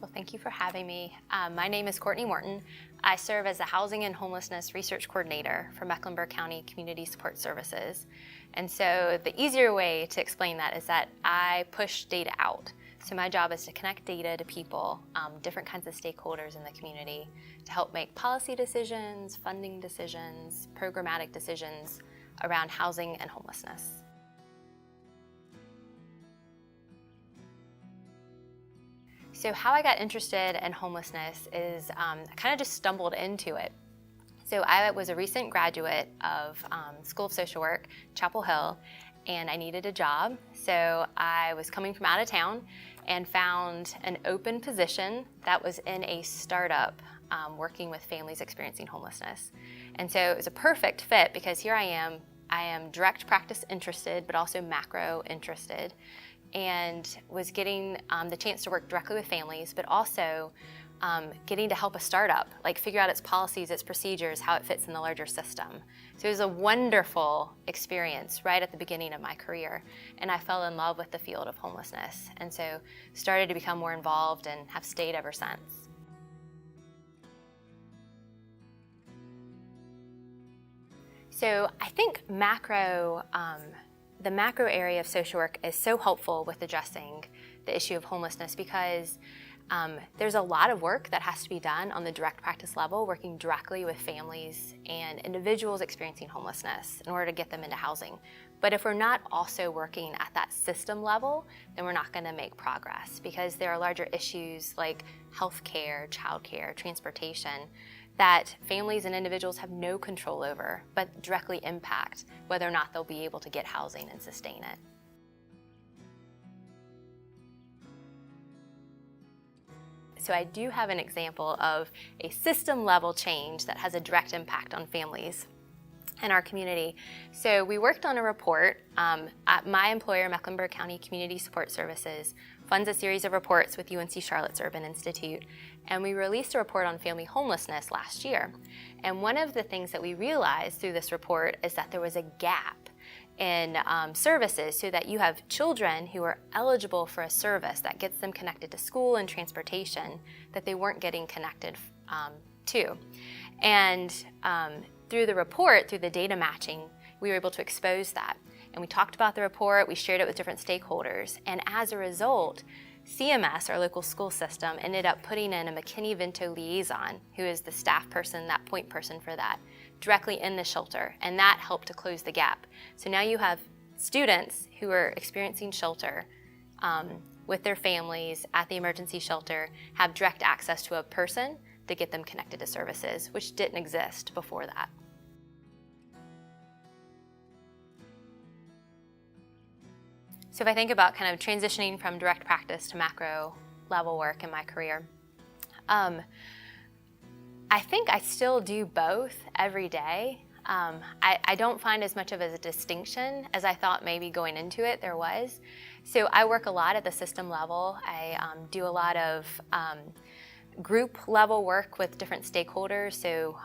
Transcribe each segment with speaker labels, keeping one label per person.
Speaker 1: Well, thank you for having me. My name is Courtney Morton. I serve as the Housing and Homelessness Research Coordinator for Mecklenburg County Community Support Services. And so the easier way to explain that is that I push data out. So my job is to connect data to people, different kinds of stakeholders in the community, to help make policy decisions, funding decisions, programmatic decisions around housing and homelessness. So how I got interested in homelessness is I kind of just stumbled into it. So I was a recent graduate of School of Social Work, Chapel Hill, and I needed a job. So I was coming from out of town and found an open position that was in a startup working with families experiencing homelessness. And so it was a perfect fit because here I am direct practice interested, but also macro interested, and was getting the chance to work directly with families, but also getting to help a startup, like figure out its policies, its procedures, how it fits in the larger system. So it was a wonderful experience right at the beginning of my career, and I fell in love with the field of homelessness, and so started to become more involved and have stayed ever since. So I think the macro area of social work is so helpful with addressing the issue of homelessness because there's a lot of work that has to be done on the direct practice level, working directly with families and individuals experiencing homelessness in order to get them into housing. But if we're not also working at that system level, then we're not going to make progress because there are larger issues like healthcare, childcare, transportation that families and individuals have no control over, but directly impact whether or not they'll be able to get housing and sustain it. So I do have an example of a system level change that has a direct impact on families in our community. So we worked on a report. At my employer, Mecklenburg County Community Support Services, funds a series of reports with UNC Charlotte's Urban Institute, and we released a report on family homelessness last year. And one of the things that we realized through this report is that there was a gap in services, so that you have children who are eligible for a service that gets them connected to school and transportation that they weren't getting connected to. And through the report, through the data matching, we were able to expose that. And we talked about the report, we shared it with different stakeholders, and as a result, CMS, our local school system, ended up putting in a McKinney-Vento liaison, who is the staff person, that point person for that, directly in the shelter, and that helped to close the gap. So now you have students who are experiencing shelter with their families at the emergency shelter, have direct access to a person to get them connected to services, which didn't exist before that. So if I think about kind of transitioning from direct practice to macro level work in my career, I think I still do both every day. I don't find as much of a distinction as I thought maybe going into it there was. So I work a lot at the system level. I do a lot of group level work with different stakeholders, so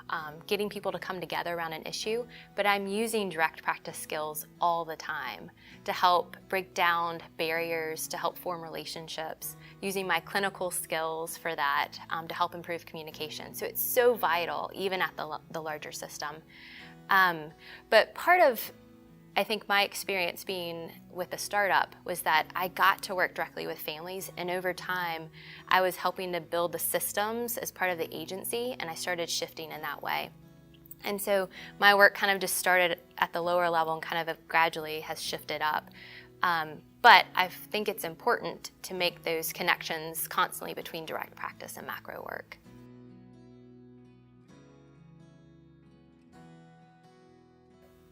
Speaker 1: getting people to come together around an issue, but I'm using direct practice skills all the time to help break down barriers, to help form relationships, using my clinical skills for that to help improve communication. So it's so vital, even at the larger system. But part of, I think, my experience being with a startup was that I got to work directly with families, and over time I was helping to build the systems as part of the agency, and I started shifting in that way. And so my work kind of just started at the lower level and kind of gradually has shifted up. But I think it's important to make those connections constantly between direct practice and macro work.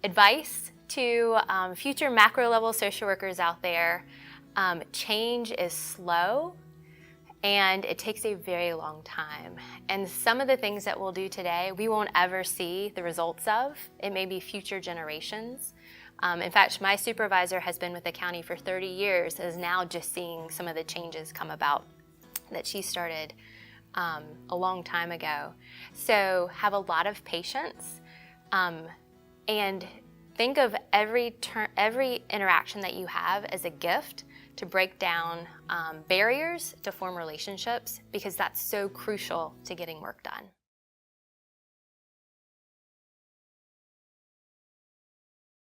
Speaker 1: Advice to future macro level social workers out there: change is slow and it takes a very long time. And some of the things that we'll do today, we won't ever see the results of. It may be future generations. In fact, my supervisor has been with the county for 30 years, is now just seeing some of the changes come about that she started a long time ago. So have a lot of patience and think of every interaction that you have as a gift to break down barriers to form relationships, because that's so crucial to getting work done.